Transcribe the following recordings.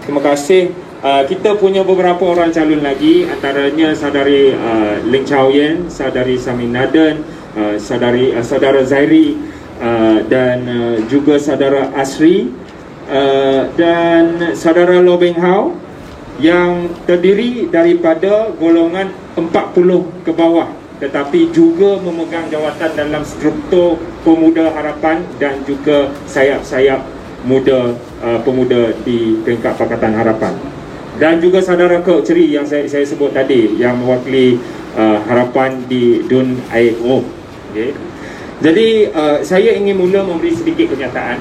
Terima kasih. Kita punya beberapa orang calon lagi, antaranya saudari Ling Chow Yen, saudari Samin Naden, saudara Zairi, dan juga saudara Asri, dan saudara Lo Beng Hao, yang terdiri daripada golongan 40 ke bawah, tetapi juga memegang jawatan dalam struktur Pemuda Harapan dan juga sayap-sayap pemuda di peringkat Pakatan Harapan. Dan juga saudara Kok Ceri yang saya sebut tadi, yang mewakili Harapan di Dun AO. Okay. Jadi saya ingin mula memberi sedikit kenyataan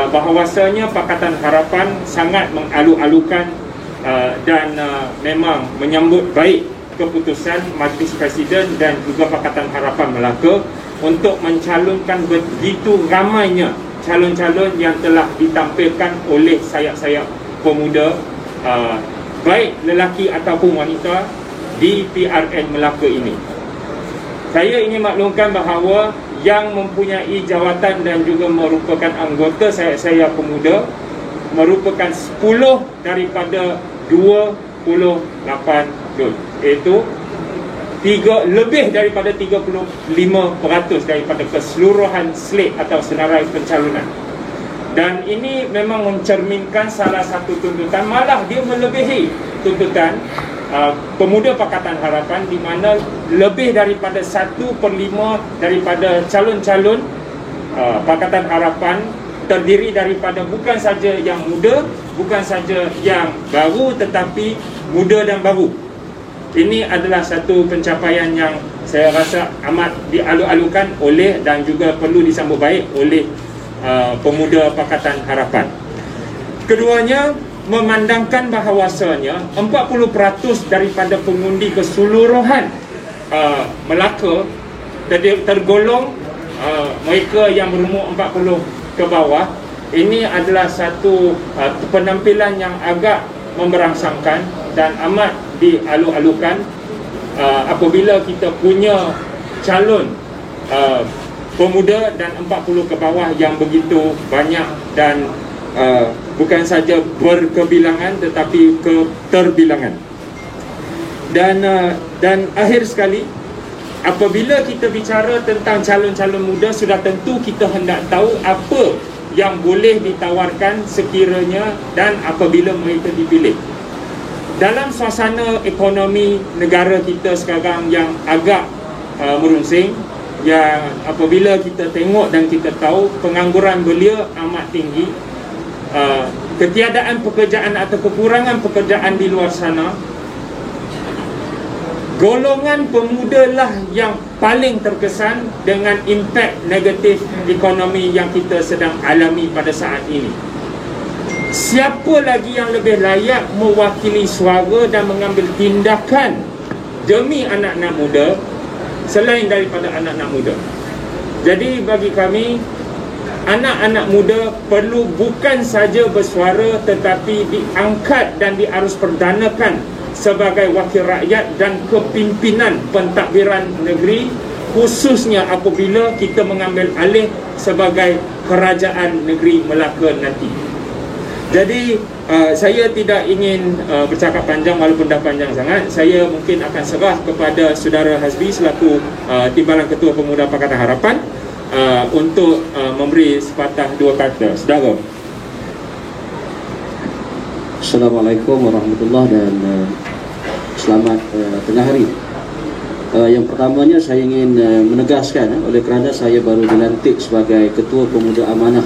bahawasanya Pakatan Harapan sangat mengalu-alukan dan memang menyambut baik keputusan Majlis Presiden dan juga Pakatan Harapan Melaka untuk mencalonkan begitu ramainya calon-calon yang telah ditampilkan oleh sayap-sayap pemuda, baik lelaki ataupun wanita, di PRN Melaka ini. Saya ingin maklumkan bahawa yang mempunyai jawatan dan juga merupakan anggota sayap-sayap pemuda merupakan 10 daripada 28 jun, iaitu lebih daripada 35% daripada keseluruhan slate atau senarai pencalonan. Dan ini memang mencerminkan salah satu tuntutan, malah dia melebihi tuntutan Pemuda Pakatan Harapan, di mana lebih daripada 1/5 daripada calon-calon Pakatan Harapan terdiri daripada bukan saja yang muda, bukan saja yang baru, tetapi muda dan baru. Ini adalah satu pencapaian yang saya rasa amat dialu-alukan oleh dan juga perlu disambut baik oleh Pemuda Pakatan Harapan. Keduanya memandangkan bahawasanya 40% daripada pengundi keseluruhan Melaka tergolong mereka yang berumur 40 ke bawah. Ini adalah satu penampilan yang agak memberangsangkan dan amat dialu-alukan apabila kita punya calon pemuda dan 40 ke bawah yang begitu banyak dan bukan saja berkebilangan tetapi keterbilangan. Dan akhir sekali, apabila kita bicara tentang calon-calon muda, sudah tentu kita hendak tahu apa yang boleh ditawarkan sekiranya dan apabila mereka dipilih. Dalam suasana ekonomi negara kita sekarang yang agak merunsing, yang apabila kita tengok dan kita tahu pengangguran belia amat tinggi, ketiadaan pekerjaan atau kekurangan pekerjaan di luar sana, golongan pemuda lah yang paling terkesan dengan impak negatif ekonomi yang kita sedang alami pada saat ini. Siapa lagi yang lebih layak mewakili suara dan mengambil tindakan demi anak-anak muda selain daripada anak-anak muda? Jadi bagi kami, anak-anak muda perlu bukan saja bersuara tetapi diangkat dan diarus perdanakan sebagai wakil rakyat dan kepimpinan pentadbiran negeri, khususnya apabila kita mengambil alih sebagai kerajaan negeri Melaka nanti. Jadi saya tidak ingin bercakap panjang walaupun dah panjang sangat. Saya mungkin akan serah kepada Saudara Hasbi selaku Timbalan Ketua Pemuda Pakatan Harapan untuk memberi sepatah dua kata. Saudara. Assalamualaikum warahmatullahi dan selamat tengah hari. Yang pertamanya saya ingin menegaskan, oleh kerana saya baru dilantik sebagai Ketua Pemuda Amanah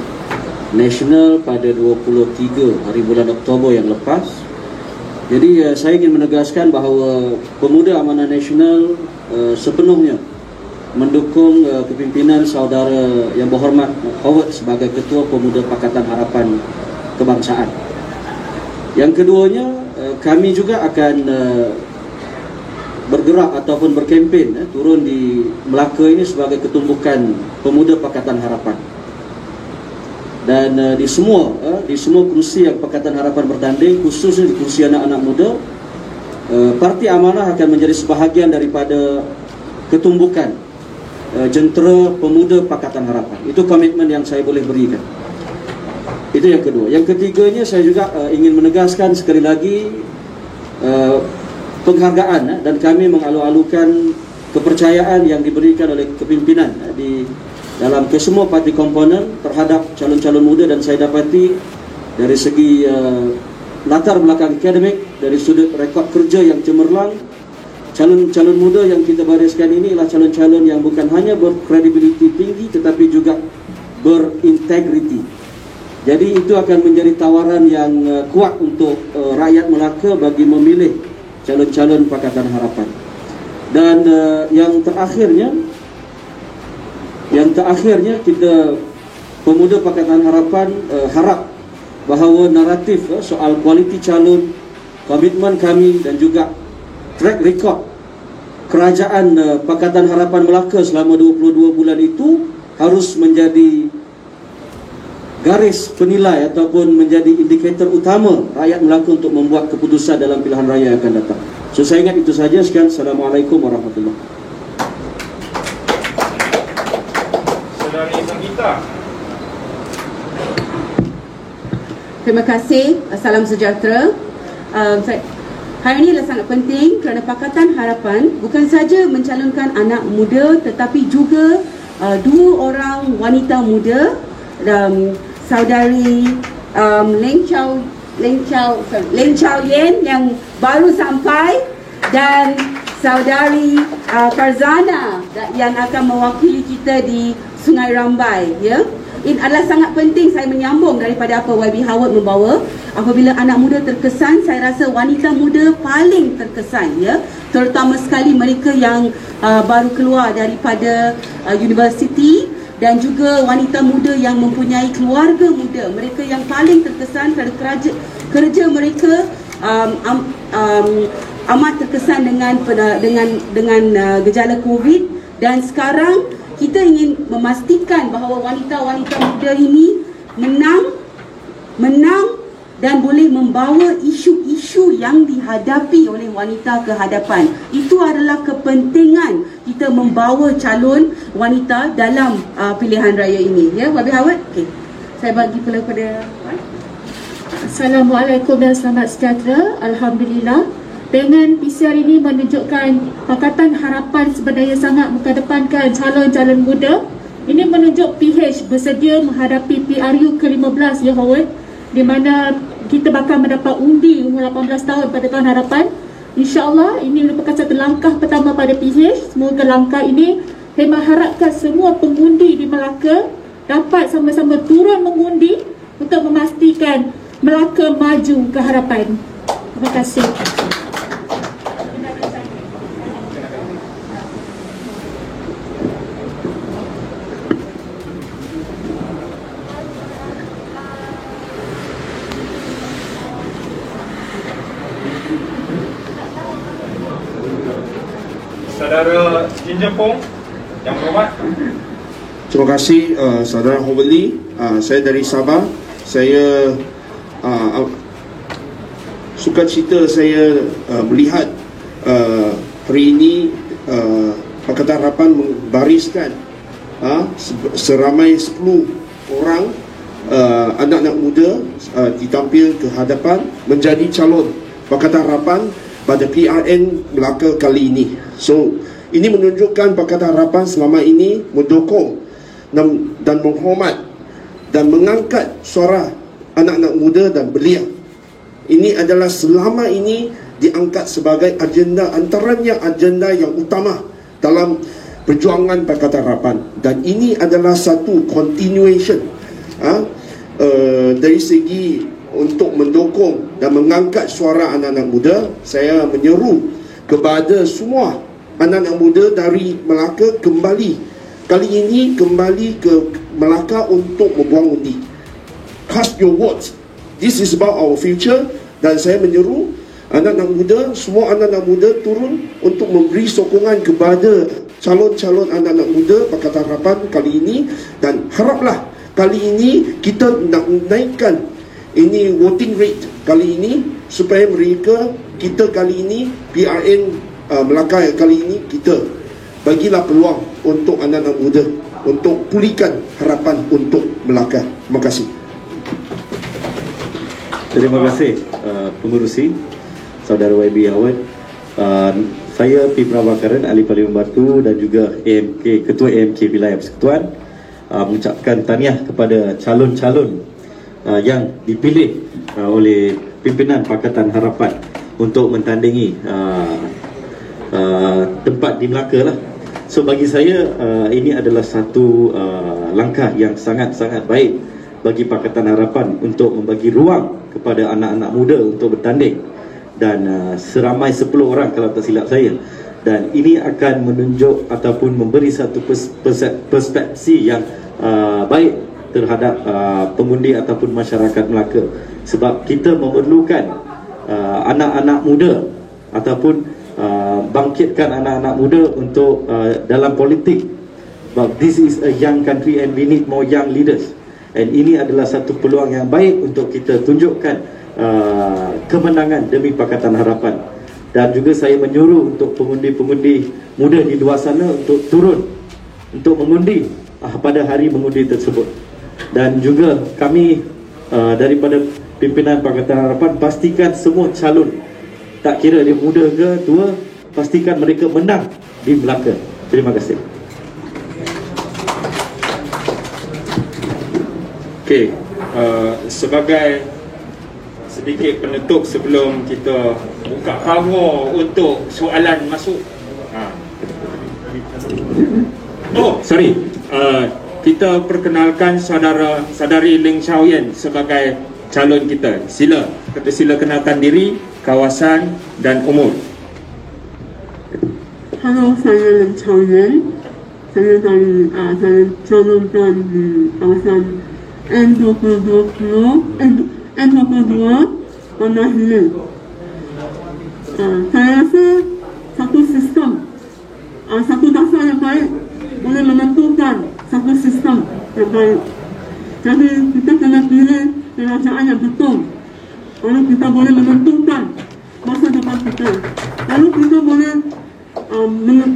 Nasional pada 23 hari bulan Oktober yang lepas. Jadi saya ingin menegaskan bahawa Pemuda Amanah Nasional sepenuhnya mendukung kepimpinan saudara yang berhormat Howard sebagai Ketua Pemuda Pakatan Harapan Kebangsaan. Yang keduanya, kami juga akan bergerak ataupun berkempen turun di Melaka ini sebagai ketumbukan Pemuda Pakatan Harapan. Dan di semua kursi yang Pakatan Harapan bertanding, khususnya di kursi anak-anak muda, Parti Amanah akan menjadi sebahagian daripada ketumbukan jentera Pemuda Pakatan Harapan. Itu komitmen yang saya boleh berikan. Itu yang kedua. Yang ketiganya, saya juga ingin menegaskan sekali lagi penghargaan dan kami mengalu-alukan kepercayaan yang diberikan oleh kepimpinan di dalam kesemua parti komponen terhadap calon-calon muda, dan saya dapati dari segi latar belakang akademik, dari sudut rekod kerja yang cemerlang, calon-calon muda yang kita bariskan ini adalah calon-calon yang bukan hanya berkredibiliti tinggi tetapi juga berintegriti. Jadi itu akan menjadi tawaran yang kuat untuk rakyat Melaka bagi memilih calon-calon Pakatan Harapan. Dan yang terakhirnya kita pemuda Pakatan Harapan harap bahawa naratif soal kualiti calon, komitmen kami dan juga track record kerajaan Pakatan Harapan Melaka selama 22 bulan itu harus menjadi garis penilai ataupun menjadi indikator utama rakyat Melaka untuk membuat keputusan dalam pilihan raya yang akan datang. So saya ingat itu saja. Sekian. Assalamualaikum warahmatullahi wabarakatuh. Saudari Sanggita. Terima kasih. Salam sejahtera. Hari ini adalah sangat penting kerana Pakatan Harapan bukan saja mencalonkan anak muda tetapi juga dua orang wanita muda, saudari Leng Chao Yen yang baru sampai dan saudari Farzana yang akan mewakili kita di Sungai Rambai, ya. Ini adalah sangat penting. Saya menyambung daripada apa YB Howard membawa. Apabila anak muda terkesan, saya rasa wanita muda paling terkesan, ya, terutama sekali mereka yang baru keluar daripada universiti dan juga wanita muda yang mempunyai keluarga muda. Mereka yang paling terkesan kerana kerja mereka amat terkesan dengan gejala COVID, dan sekarang kita ingin memastikan bahawa wanita-wanita muda ini menang dan boleh membawa isu-isu yang dihadapi oleh wanita ke hadapan. Itu adalah kepentingan kita membawa calon wanita dalam pilihan raya ini, ya. Wabi Howard. Okey. Saya bagi pula kepada Assalamualaikum dan selamat sejahtera. Alhamdulillah, dengan PCR ini menunjukkan Pakatan Harapan sebenarnya sangat mengedepankan calon-calon muda. Ini menunjuk PH bersedia menghadapi PRU ke-15, ya Howard, di mana kita bakal mendapat undi umur 18 tahun pada Pakatan Harapan. InsyaAllah ini merupakan satu langkah pertama pada PH. Semoga langkah ini saya mengharapkan semua pengundi di Melaka dapat sama-sama turun mengundi untuk memastikan Melaka maju ke harapan. Terima kasih. Saudara Jin Jepong yang berhormat. Terima kasih Saudara Howard. Saya dari Sabah. Saya sukacita saya melihat hari ini Pakatan Harapan membariskan seramai 10 orang anak-anak muda ditampil ke hadapan menjadi calon Pakatan Harapan pada PRN Melaka kali ini. So ini menunjukkan Pakatan Harapan selama ini mendukung dan menghormat dan mengangkat suara anak-anak muda dan belia. Ini adalah selama ini diangkat sebagai agenda, antaranya agenda yang utama dalam perjuangan Pakatan Harapan, dan ini adalah satu continuation dari segi untuk mendukung dan mengangkat suara anak-anak muda. Saya menyeru kepada semua anak-anak muda dari Melaka kali ini kembali ke Melaka untuk membuang undi. Cast your votes. This is about our future. Dan saya menyeru anak-anak muda, semua anak-anak muda turun untuk memberi sokongan kepada calon-calon anak-anak muda Pakatan Harapan kali ini. Dan haraplah kali ini kita nak naikkan ini voting rate kali ini supaya kita kali ini PRN Melaka kali ini kita bagilah peluang untuk anak-anak muda untuk pulihkan harapan untuk Melaka. Terima kasih. Terima kasih pengurusi Saudara YB Awad. Saya P. Prabhakaran, Ahli Parlimen Batu dan juga AMK, Ketua AMK Wilayah Persekutuan, mengucapkan tahniah kepada calon-calon yang dipilih oleh pimpinan Pakatan Harapan untuk mentandingi tempat di Melaka lah. So bagi saya ini adalah satu langkah yang sangat-sangat baik bagi Pakatan Harapan untuk membagi ruang kepada anak-anak muda untuk bertanding, dan seramai 10 orang kalau tak silap saya, dan ini akan menunjuk ataupun memberi satu persepsi yang baik terhadap pengundi ataupun masyarakat Melaka, sebab kita memerlukan anak-anak muda ataupun bangkitkan anak-anak muda untuk dalam politik. But this is a young country and we need more young leaders, and ini adalah satu peluang yang baik untuk kita tunjukkan kemenangan demi Pakatan Harapan. Dan juga saya menyuruh untuk pengundi-pengundi muda di luar sana untuk turun untuk mengundi pada hari mengundi tersebut. Dan juga kami daripada pimpinan Pakatan Harapan pastikan semua calon, tak kira dia muda ke tua, pastikan mereka menang di Melaka. Terima kasih. Okey, sebagai sedikit penutup sebelum kita buka cover untuk soalan masuk. Oh, sorry. Kita perkenalkan saudari Ling Xiaoyan sebagai calon kita. Sila kenalkan diri, kawasan dan umur. Halo, saya Ling Xiaoyan. Saya calonkan di kawasan N22 Tanah Hilir. Saya rasa satu sistem, satu dasar yang baik boleh menentukan satu sistem yang baik. Jadi kita kena pilih kerajaan yang betul, lalu kita boleh menentukan masa depan kita, lalu kita boleh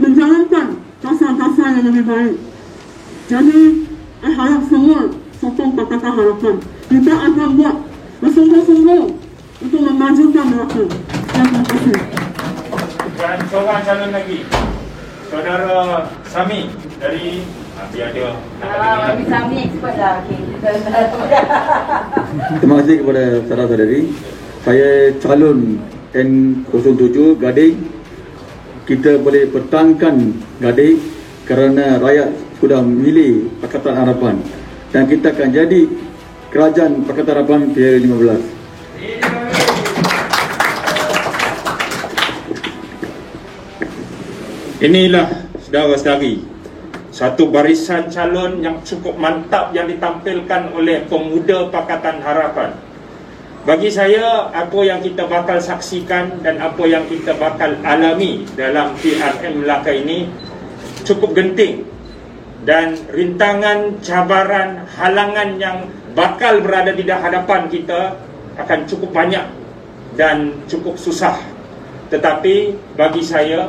menjalankan dasar-dasar yang lebih baik. Jadi harap semua sokong Pakatan Harapan. Kita akan buat bersungguh-sungguh untuk memajukan Melaka. Terima kasih. Dan seorang calon lagi, Saudara Sami dari biar dia. Sami expert lah. Terima kasih kepada saudara-saudari. Saya calon N07 Gading. Kita boleh pertahankan Gading kerana rakyat sudah memilih Pakatan Harapan, dan kita akan jadi kerajaan Pakatan Harapan ke-15. Inilah saudara-saudari, satu barisan calon yang cukup mantap yang ditampilkan oleh pemuda Pakatan Harapan. Bagi saya, apa yang kita bakal saksikan dan apa yang kita bakal alami dalam PRM Melaka ini cukup genting, dan rintangan, cabaran, halangan yang bakal berada di hadapan kita akan cukup banyak dan cukup susah. Tetapi bagi saya,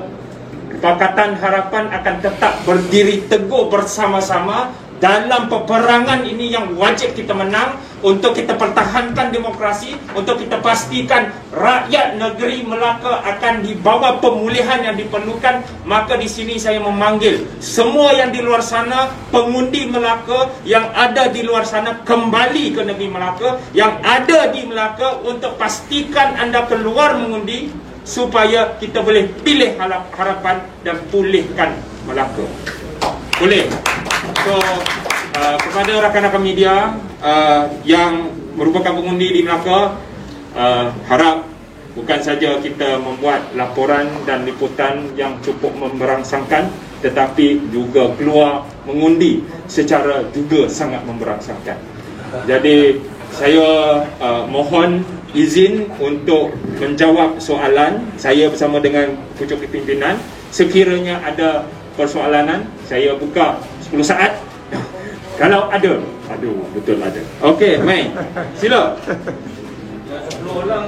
Pakatan Harapan akan tetap berdiri teguh bersama-sama dalam peperangan ini yang wajib kita menang, untuk kita pertahankan demokrasi, untuk kita pastikan rakyat negeri Melaka akan dibawa pemulihan yang diperlukan. Maka di sini saya memanggil semua yang di luar sana, pengundi Melaka yang ada di luar sana, kembali ke negeri Melaka. Yang ada di Melaka, untuk pastikan anda keluar mengundi supaya kita boleh pilih harapan dan pulihkan Melaka. Boleh. So, kepada rakan-rakan media yang merupakan pengundi di Melaka, harap bukan saja kita membuat laporan dan liputan yang cukup memberangsangkan, tetapi juga keluar mengundi secara juga sangat memberangsangkan. Jadi saya mohon izin untuk menjawab soalan saya bersama dengan pucuk pimpinan. Sekiranya ada persoalanan, saya buka 10 saat. Kalau ada, betul ada. Okey, mai. Sila. 10 orang